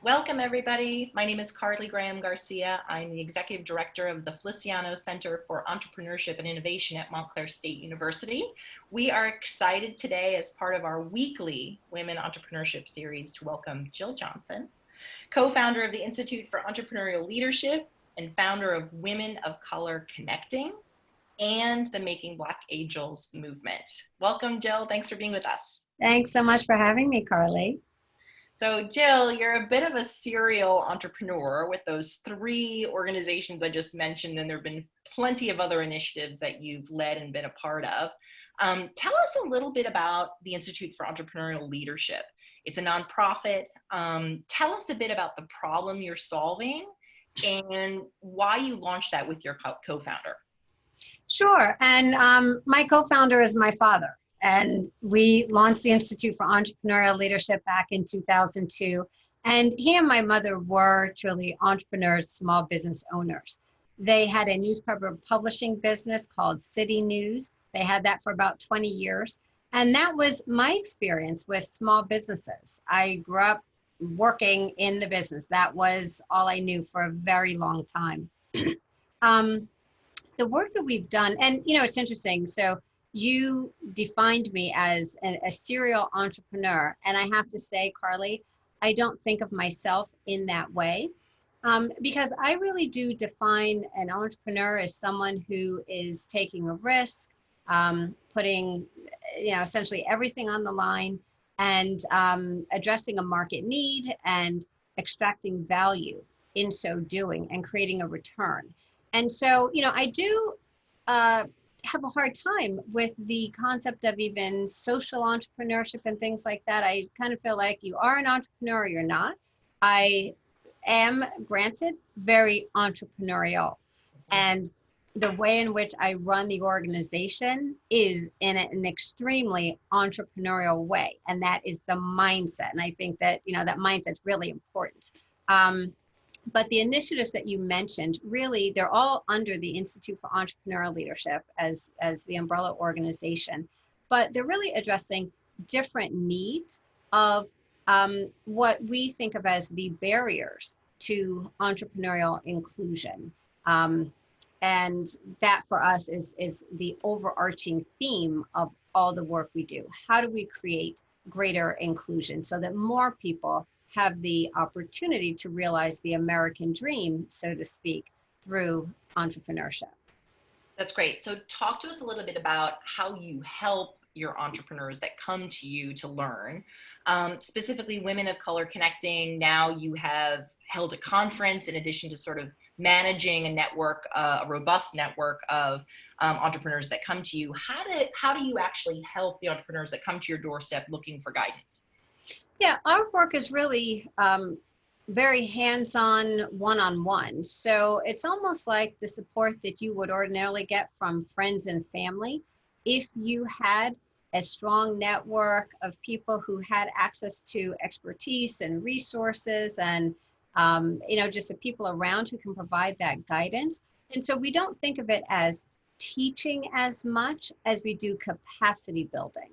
Welcome, everybody. My name is Carly Graham Garcia. I'm the Executive Director of the Feliciano Center for Entrepreneurship and Innovation at Montclair State University. We are excited today, as part of our weekly Women Entrepreneurship series, to welcome Jill Johnson, co-founder of the Institute for Entrepreneurial Leadership and founder of Women of Color Connecting and the Making Black Angels movement. Welcome, Jill. Thanks for being with us. Thanks so much for having me, Carly. So Jill, you're a bit of a serial entrepreneur with those 3 organizations I just mentioned, and there have been plenty of other initiatives that you've led and been a part of. Tell us a little bit about the Institute for Entrepreneurial Leadership. It's a nonprofit. Tell us a bit about the problem you're solving and why you launched that with your co-founder. Sure, and my co-founder is my father. And we launched the Institute for Entrepreneurial Leadership back in 2002. And he and my mother were truly entrepreneurs, small business owners. They had a newspaper publishing business called City News. They had that for about 20 years. And that was my experience with small businesses. I grew up working in the business. That was all I knew for a very long time. The work that we've done, and it's interesting. So you defined me as a serial entrepreneur. And I have to say, Carly, I don't think of myself in that way because I really do define an entrepreneur as someone who is taking a risk, putting, essentially everything on the line and addressing a market need and extracting value in so doing and creating a return. And so, I do have a hard time with the concept of even social entrepreneurship and things like that. I kind of feel like you are an entrepreneur or you're not. I am, granted, very entrepreneurial. And the way in which I run the organization is in an extremely entrepreneurial way. And that is the mindset. And I think that, that mindset's really important. But the initiatives that you mentioned, really, they're all under the Institute for Entrepreneurial Leadership as the umbrella organization. But they're really addressing different needs of what we think of as the barriers to entrepreneurial inclusion. And that for us is the overarching theme of all the work we do. How do we create greater inclusion so that more people have the opportunity to realize the American dream, so to speak, through entrepreneurship? That's great. So talk to us a little bit about how you help your entrepreneurs that come to you to learn. Specifically, Women of Color Connecting, now you have held a conference in addition to sort of managing a network, a robust network of entrepreneurs that come to you. How do you actually help the entrepreneurs that come to your doorstep looking for guidance? Yeah, our work is really very hands-on, one-on-one. So it's almost like the support that you would ordinarily get from friends and family. If you had a strong network of people who had access to expertise and resources and, just the people around who can provide that guidance. And so we don't think of it as teaching as much as we do capacity building.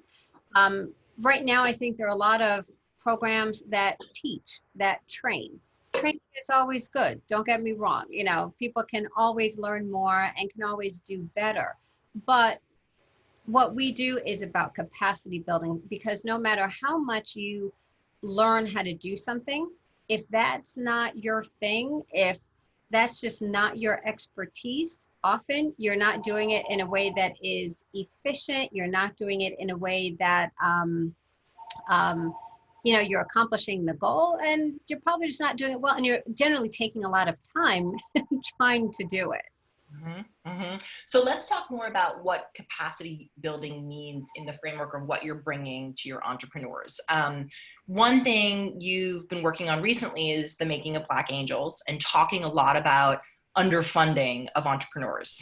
Right now, I think there are a lot of programs that teach, that train. Training is always good. Don't get me wrong. People can always learn more and can always do better. But what we do is about capacity building, because no matter how much you learn how to do something, if that's not your thing, if that's just not your expertise, often you're not doing it in a way that is efficient. You're not doing it in a way that you're accomplishing the goal, and you're probably just not doing it well, and you're generally taking a lot of time trying to do it. Mm-hmm, mm-hmm. So let's talk more about what capacity building means in the framework of what you're bringing to your entrepreneurs. One thing you've been working on recently is the Making of Black Angels and talking a lot about underfunding of entrepreneurs.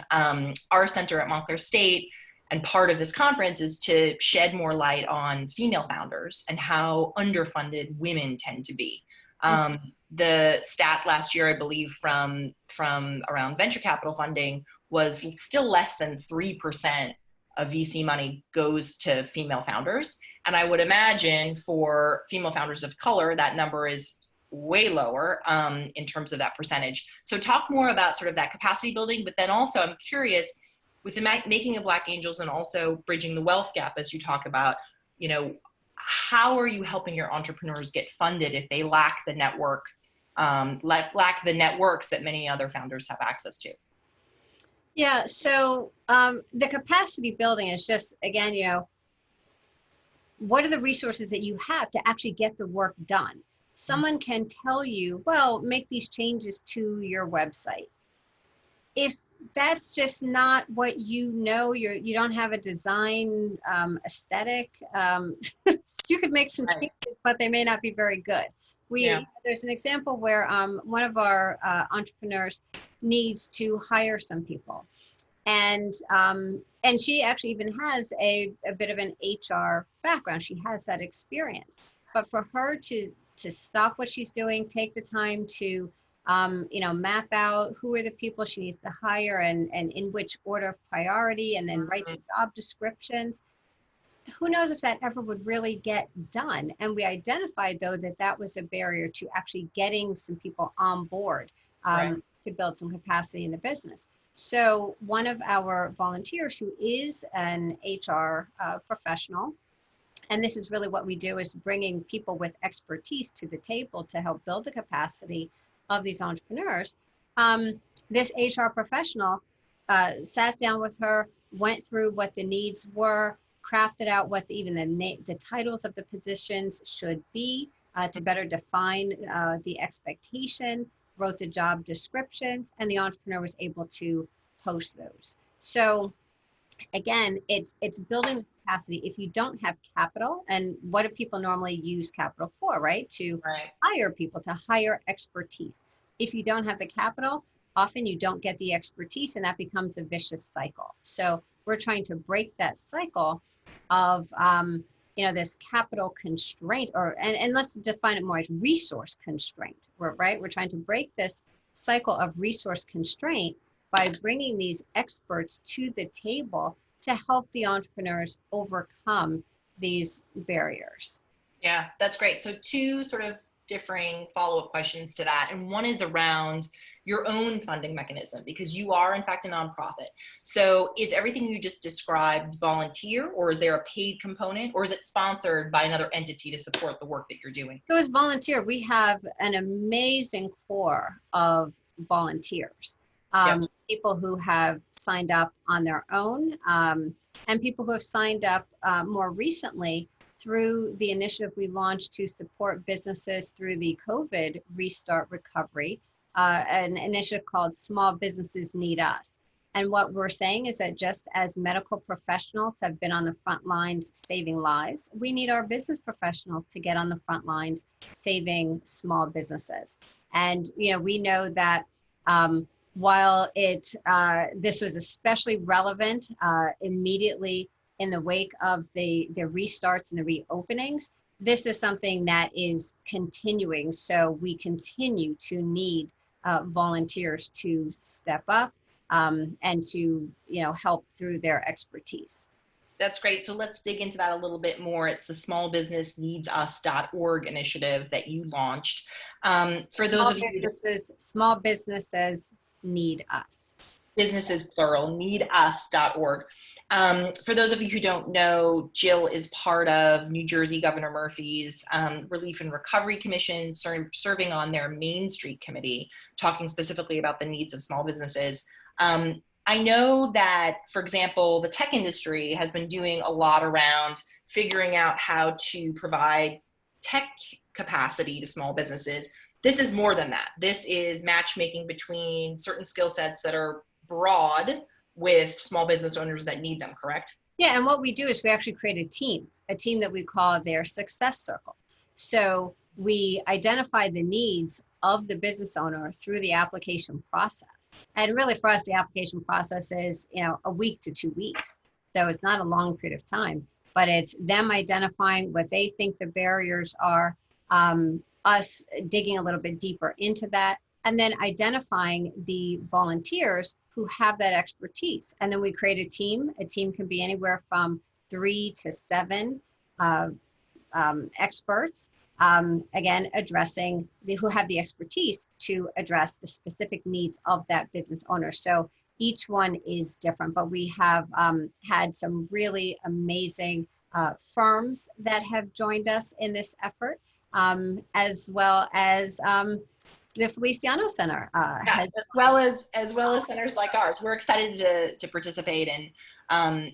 Our center at Montclair State, and part of this conference, is to shed more light on female founders and how underfunded women tend to be. The stat last year, I believe, from around venture capital funding was still less than 3% of VC money goes to female founders. And I would imagine for female founders of color, that number is way lower in terms of that percentage. So talk more about sort of that capacity building, but then also I'm curious, with the making of Black Angels and also bridging the wealth gap, as you talk about, you know, how are you helping your entrepreneurs get funded if they lack the network, lack the networks that many other founders have access to? Yeah, so the capacity building is just, again, you know, what are the resources that you have to actually get the work done? Someone can tell you, well, make these changes to your website. If that's just not what you know, you don't have a design aesthetic, you could make some changes, but they may not be very good. There's an example where one of our entrepreneurs needs to hire some people. And she actually even has a bit of an HR background. She has that experience. But for her to stop what she's doing, take the time to map out who are the people she needs to hire and in which order of priority, and then write the job descriptions. Who knows if that ever would really get done? And we identified, though, that was a barrier to actually getting some people on board to build some capacity in the business. So one of our volunteers who is an HR professional, and this is really what we do, is bringing people with expertise to the table to help build the capacity of these entrepreneurs. This HR professional sat down with her, went through what the needs were, crafted out what the titles of the positions should be to better define the expectation, wrote the job descriptions, and the entrepreneur was able to post those. So again, it's building the capacity. If you don't have capital, and what do people normally use capital for, right? To hire people, to hire expertise. If you don't have the capital, often you don't get the expertise, and that becomes a vicious cycle. So we're trying to break that cycle of this capital constraint, and let's define it more as resource constraint, right? We're trying to break this cycle of resource constraint by bringing these experts to the table to help the entrepreneurs overcome these barriers. Yeah, that's great. So two sort of differing follow-up questions to that. And one is around your own funding mechanism, because you are in fact a nonprofit. So is everything you just described volunteer, or is there a paid component, or is it sponsored by another entity to support the work that you're doing? So it's volunteer. We have an amazing core of volunteers. People who have signed up on their own, and people who have signed up more recently through the initiative we launched to support businesses through the COVID Restart Recovery, an initiative called Small Businesses Need Us. And what we're saying is that just as medical professionals have been on the front lines saving lives, we need our business professionals to get on the front lines saving small businesses. And we know that while this was especially relevant immediately in the wake of the restarts and the reopenings, this is something that is continuing. So we continue to need volunteers to step up and to help through their expertise. That's great. So let's dig into that a little bit more. It's the smallbusinessneedsus.org initiative that you launched. For those of you, small businesses need us. Businesses plural, needus.org. For those of you who don't know, Jill is part of New Jersey Governor Murphy's Relief and Recovery Commission, serving on their Main Street Committee, talking specifically about the needs of small businesses. I know that, for example, the tech industry has been doing a lot around figuring out how to provide tech capacity to small businesses. This is more than that. This is matchmaking between certain skill sets that are broad with small business owners that need them, correct? Yeah, and what we do is we actually create a team that we call their success circle. So we identify the needs of the business owner through the application process. And really for us, the application process is, a week to 2 weeks. So it's not a long period of time, but it's them identifying what they think the barriers are, us digging a little bit deeper into that, and then identifying the volunteers who have that expertise. And then we create a team. A team can be anywhere from 3 to 7 experts. Again, addressing who have the expertise to address the specific needs of that business owner. So each one is different, but we have had some really amazing firms that have joined us in this effort, as well as the Feliciano Center. As well as centers like ours. We're excited to participate, and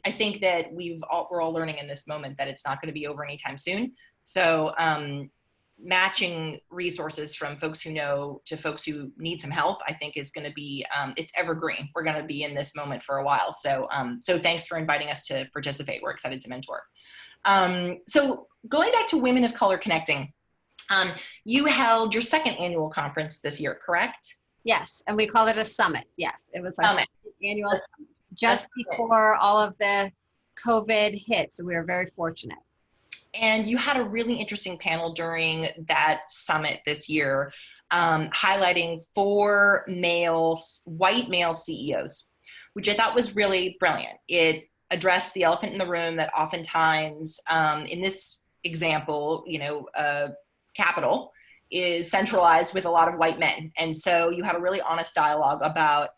I think that we're all learning in this moment that it's not going to be over anytime soon. So matching resources from folks who know to folks who need some help, I think is going to be, it's evergreen. We're going to be in this moment for a while. So, so thanks for inviting us to participate. We're excited to mentor. So going back to Women of Color Connecting, you held your second annual conference this year, correct? Yes, and we call it a summit. Yes, it was our second annual summit just before all of the COVID hit. So we were very fortunate. And you had a really interesting panel during that summit this year, highlighting 4 white male CEOs, which I thought was really brilliant. It addressed the elephant in the room that oftentimes, in this example, capital is centralized with a lot of white men. And so you had a really honest dialogue about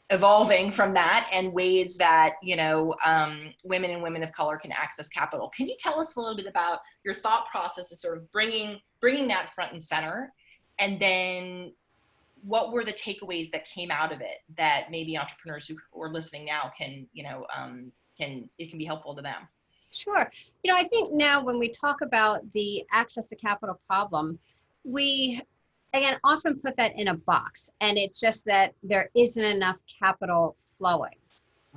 evolving from that and ways that, women and women of color can access capital. Can you tell us a little bit about your thought process of sort of bringing that front and center? And then what were the takeaways that came out of it that maybe entrepreneurs who are listening now can be helpful to them? Sure. I think now when we talk about the access to capital problem, we, again, often put that in a box, and it's just that there isn't enough capital flowing.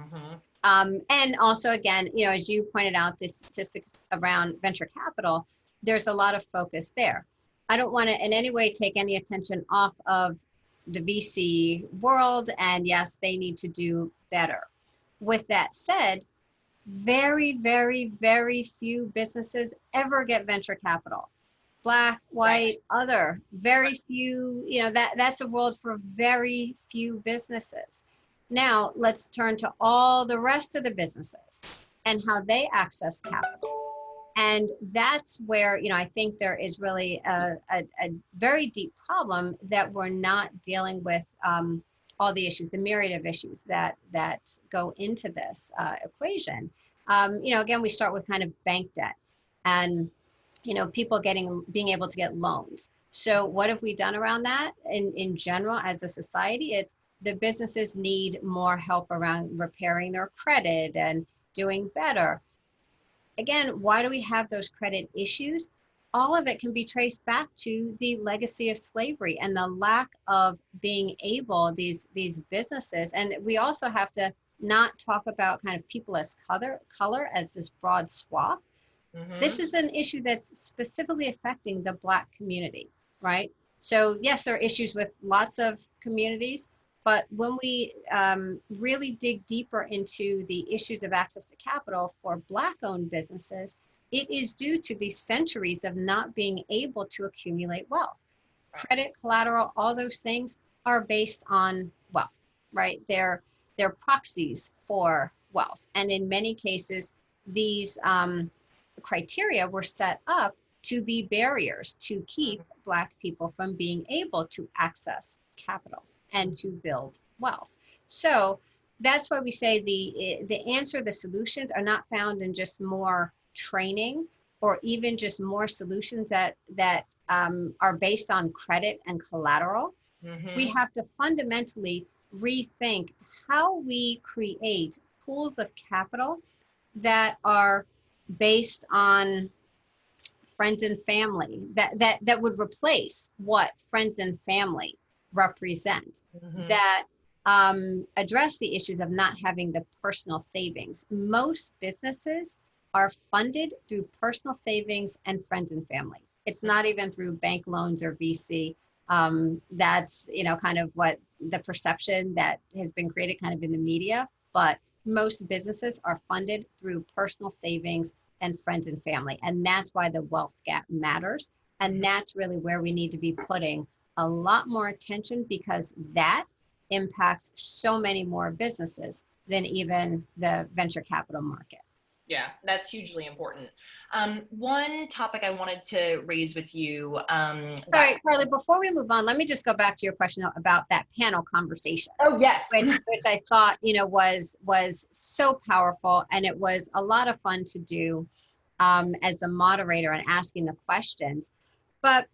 Mm-hmm. And also, again, as you pointed out, the statistics around venture capital, there's a lot of focus there. I don't want to in any way take any attention off of the VC world, and yes, they need to do better. With that said, very, very, very few businesses ever get venture capital. Black, white, other, very few, that's a world for very few businesses. Now, let's turn to all the rest of the businesses and how they access capital. And that's where, I think there is really a very deep problem that we're not dealing with all the issues, the myriad of issues that go into this equation. Again, we start with kind of bank debt and, people being able to get loans. So what have we done around that? In general, as a society, it's the businesses need more help around repairing their credit and doing better. Again, why do we have those credit issues? All of it can be traced back to the legacy of slavery and the lack of being able, these businesses. And we also have to not talk about kind of people as color as this broad swath. Mm-hmm. This is an issue that's specifically affecting the Black community, right? So yes, there are issues with lots of communities, but when we really dig deeper into the issues of access to capital for Black-owned businesses, it is due to these centuries of not being able to accumulate wealth. Credit, collateral, all those things are based on wealth, right? They're proxies for wealth. And in many cases, these criteria were set up to be barriers to keep Black people from being able to access capital and to build wealth. So that's why we say the answer, the solutions are not found in just more training or even just more solutions that are based on credit and collateral. Mm-hmm. We have to fundamentally rethink how we create pools of capital that are based on friends and family, that would replace what friends and family represent, mm-hmm. that address the issues of not having the personal savings. Most businesses are funded through personal savings and friends and family. It's not even through bank loans or VC. That's, kind of what the perception that has been created kind of in the media, but most businesses are funded through personal savings and friends and family. And that's why the wealth gap matters. And that's really where we need to be putting a lot more attention, because that impacts so many more businesses than even the venture capital market. Yeah, that's hugely important. One topic I wanted to raise with you. All right, Carly, before we move on, let me just go back to your question about that panel conversation, Oh, yes. which I thought, was so powerful, and it was a lot of fun to do as the moderator and asking the questions. But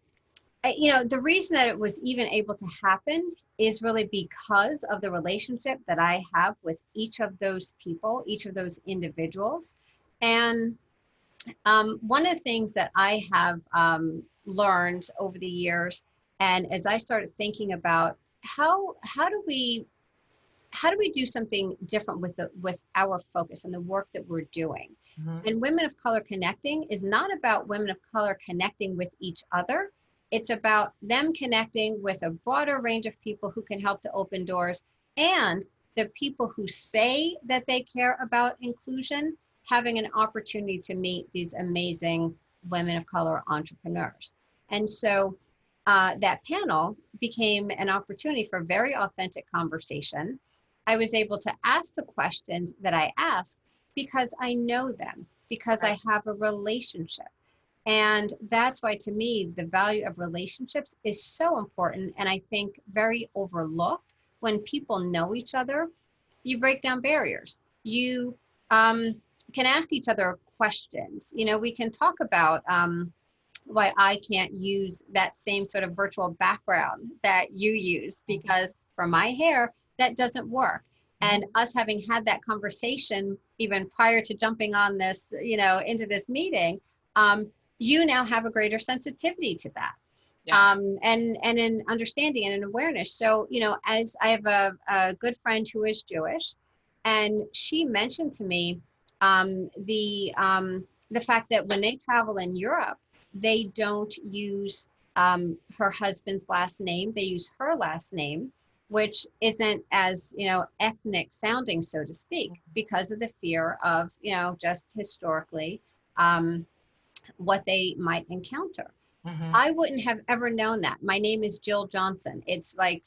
the reason that it was even able to happen is really because of the relationship that I have with each of those people, each of those individuals. And one of the things that I have learned over the years, and as I started thinking about how do we do something different with our focus and the work that we're doing. Mm-hmm. And Women of Color Connecting is not about women of color connecting with each other. It's about them connecting with a broader range of people who can help to open doors, and the people who say that they care about inclusion having an opportunity to meet these amazing women of color entrepreneurs. And so that panel became an opportunity for very authentic conversation. I was able to ask the questions that I asked because I know them, because I have a relationship. And that's why, to me, the value of relationships is so important. And I think very overlooked. When people know each other, you break down barriers. You can ask each other questions. We can talk about why I can't use that same sort of virtual background that you use, because for my hair, that doesn't work. And us having had that conversation even prior to jumping on this, into this meeting, you now have a greater sensitivity to that. Yeah. And an understanding and an awareness. So, as I have a good friend who is Jewish, and she mentioned to me the fact that when they travel in Europe, they don't use her husband's last name. They use her last name, which isn't as, ethnic sounding, so to speak, because of the fear of, just historically, what they might encounter. Mm-hmm. I wouldn't have ever known that. My name is Jill Johnson. It's like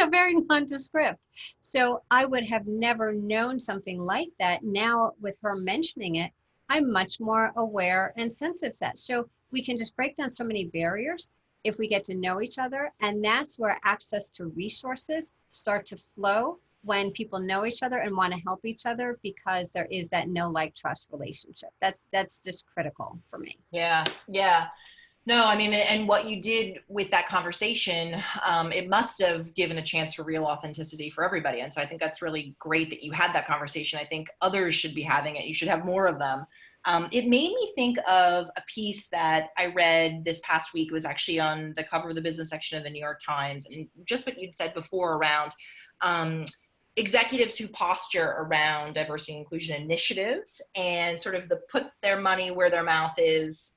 very nondescript. So I would have never known something like that. Now, with her mentioning it, I'm much more aware and sensitive to that. So we can just break down so many barriers if we get to know each other. And that's where access to resources start to flow, when people know each other and want to help each other, because there is that know, like, trust relationship. That's just critical for me. Yeah. Yeah. No, I mean, and what you did with that conversation, it must have given a chance for real authenticity for everybody. And so I think that's really great that you had that conversation. I think others should be having it. You should have more of them. It made me think of a piece that I read this past week. It was actually on the cover of the business section of the New York Times. And just what you'd said before around executives who posture around diversity and inclusion initiatives and sort of the put their money where their mouth is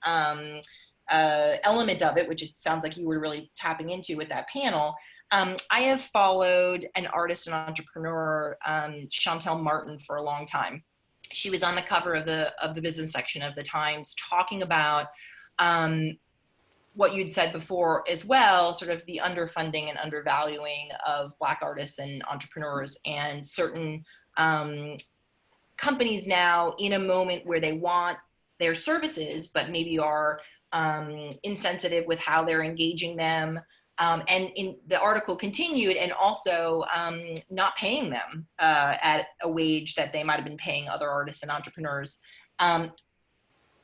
element of it, which it sounds like you were really tapping into with that panel. I have followed an artist and entrepreneur, Chantel Martin, for a long time. She was on the cover of the business section of the Times, talking about what you'd said before as well, sort of the underfunding and undervaluing of Black artists and entrepreneurs, and certain companies now in a moment where they want their services, but maybe are insensitive with how they're engaging them. And in the article continued, and also not paying them at a wage that they might have been paying other artists and entrepreneurs.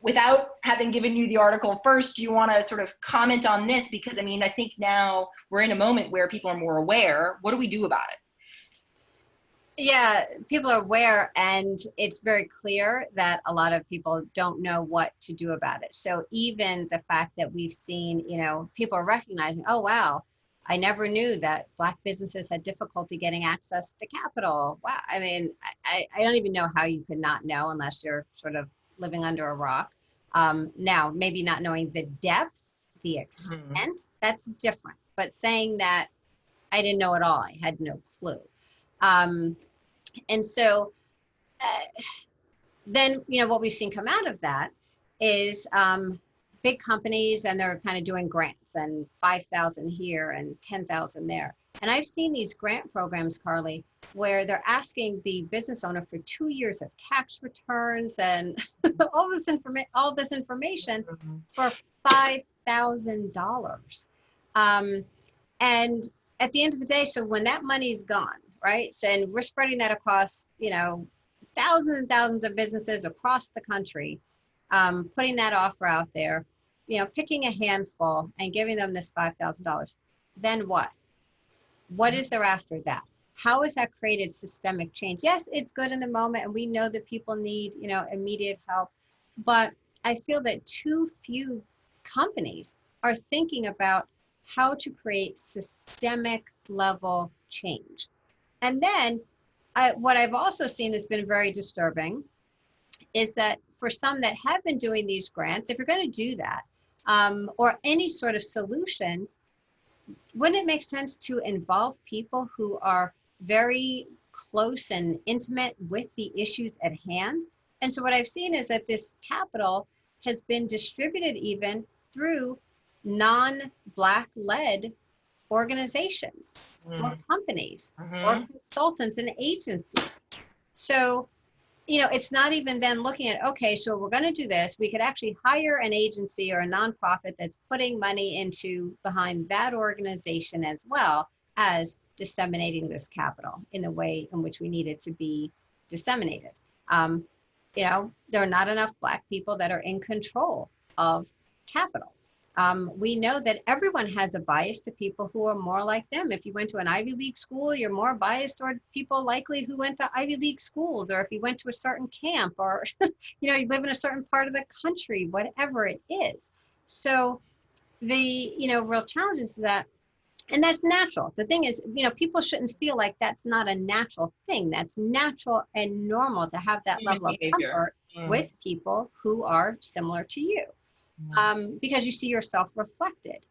Without having given you the article first, do you want to sort of comment on this? Because I mean, I think now we're in a moment where people are more aware. What do we do about it? Yeah, people are aware, and it's very clear that a lot of people don't know what to do about it. So even the fact that we've seen, people are recognizing, oh, wow, I never knew that Black businesses had difficulty getting access to capital. Wow. I mean, I don't even know how you could not know unless you're sort of living under a rock. Now, maybe not knowing the depth, the extent, that's different. But saying that I didn't know at all, I had no clue. And so then, what we've seen come out of that is big companies, and they're kind of doing grants and 5,000 here and 10,000 there. And I've seen these grant programs, Carly, where they're asking the business owner for 2 years of tax returns and all this information for $5,000. And at the end of the day, so when that money's gone, right? So, and we're spreading that across, thousands and thousands of businesses across the country, putting that offer out there, picking a handful and giving them this $5,000. Then what? What is there after that? How has that created systemic change? Yes, it's good in the moment, and we know that people need, immediate help. But I feel that too few companies are thinking about how to create systemic level change. And then what I've also seen that's been very disturbing is that for some that have been doing these grants, if you're going to do that, or any sort of solutions, wouldn't it make sense to involve people who are very close and intimate with the issues at hand? And so what I've seen is that this capital has been distributed even through non-Black led organizations or companies or consultants and agencies. So, it's not even then looking at, okay, so we're going to do this. We could actually hire an agency or a nonprofit that's putting money into behind that organization as well as disseminating this capital in the way in which we need it to be disseminated. There are not enough Black people that are in control of capital. We know that everyone has a bias to people who are more like them. If you went to an Ivy League school, you're more biased toward people likely who went to Ivy League schools, or if you went to a certain camp, or you live in a certain part of the country, whatever it is. So the real challenge is that, and that's natural. The thing is, people shouldn't feel like that's not a natural thing. That's natural and normal to have that level of comfort with people who are similar to you. Because you see yourself reflected.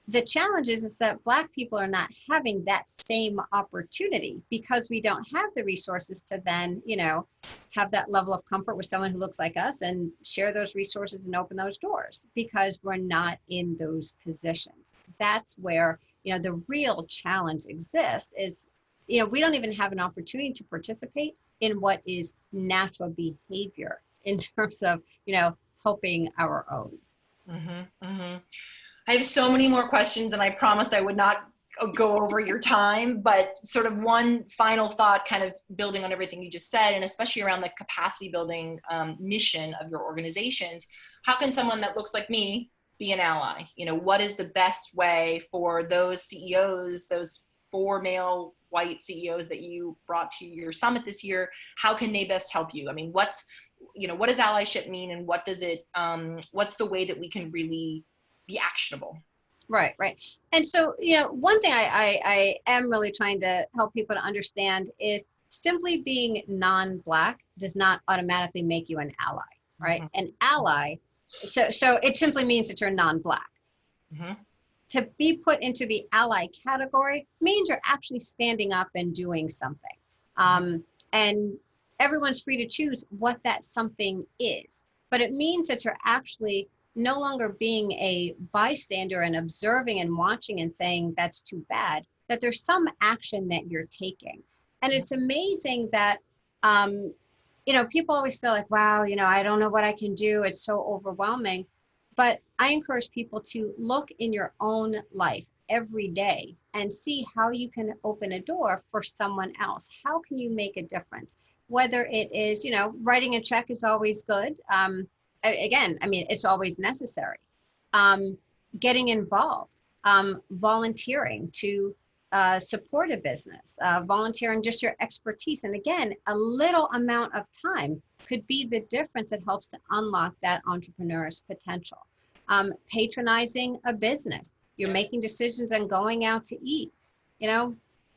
The challenge is that Black people are not having that same opportunity because we don't have the resources to then, have that level of comfort with someone who looks like us and share those resources and open those doors because we're not in those positions. That's where, the real challenge exists is, we don't even have an opportunity to participate in what is natural behavior in terms of, helping our own. I have so many more questions, and I promised I would not go over your time, but sort of one final thought, kind of building on everything you just said, and especially around the capacity building mission of your organizations. How can someone that looks like me be an ally? What is the best way for those CEOs, those 4 male white CEOs that you brought to your summit this year? How can they best help you? I mean, what does allyship mean, and what does it, what's the way that we can really be actionable? Right. And so, one thing I am really trying to help people to understand is simply being non-Black does not automatically make you an ally, right? An ally, so it simply means that you're non-Black. To be put into the ally category means you're actually standing up and doing something. And everyone's free to choose what that something is, but it means that you're actually no longer being a bystander and observing and watching and saying that's too bad, that there's some action that you're taking. And it's amazing that, people always feel like, wow, I don't know what I can do. It's so overwhelming. But I encourage people to look in your own life every day and see how you can open a door for someone else. How can you make a difference? Whether it is, writing a check is always good. It's always necessary. Getting involved, volunteering to support a business, volunteering just your expertise. And again, a little amount of time could be the difference that helps to unlock that entrepreneur's potential. Patronizing a business. You're making decisions on going out to eat.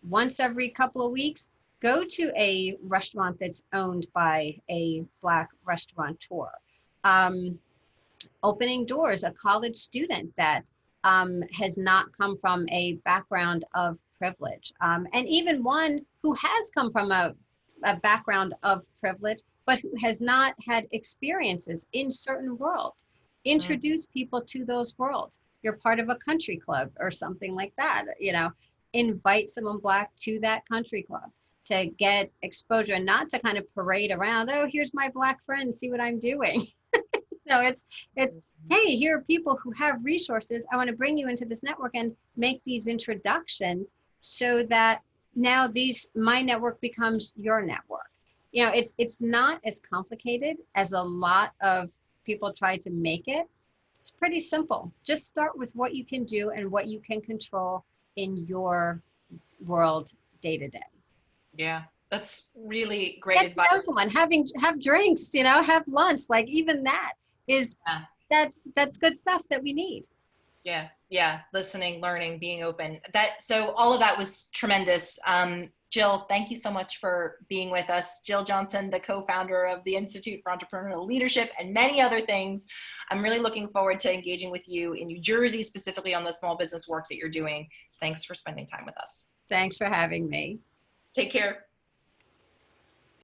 Once every couple of weeks, go to a restaurant that's owned by a Black restaurateur. Opening doors, a college student that has not come from a background of privilege. And even one who has come from a background of privilege, but who has not had experiences in certain worlds. Introduce people to those worlds. You're part of a country club or something like that, invite someone Black to that country club to get exposure and not to kind of parade around, oh, here's my Black friend, see what I'm doing. No, it's hey, here are people who have resources. I want to bring you into this network and make these introductions so that now my network becomes your network. You know, it's not as complicated as a lot of people try to make it. It's pretty simple. Just start with what you can do and what you can control in your world day to day. Yeah, that's really great Get advice. to know someone, have drinks, you know, have lunch. Like even that is that's good stuff that we need. Yeah. Listening, learning, being open. So all of that was tremendous. Jill, thank you so much for being with us. Jill Johnson, the co-founder of the Institute for Entrepreneurial Leadership and many other things. I'm really looking forward to engaging with you in New Jersey, specifically on the small business work that you're doing. Thanks for spending time with us. Thanks for having me. Take care.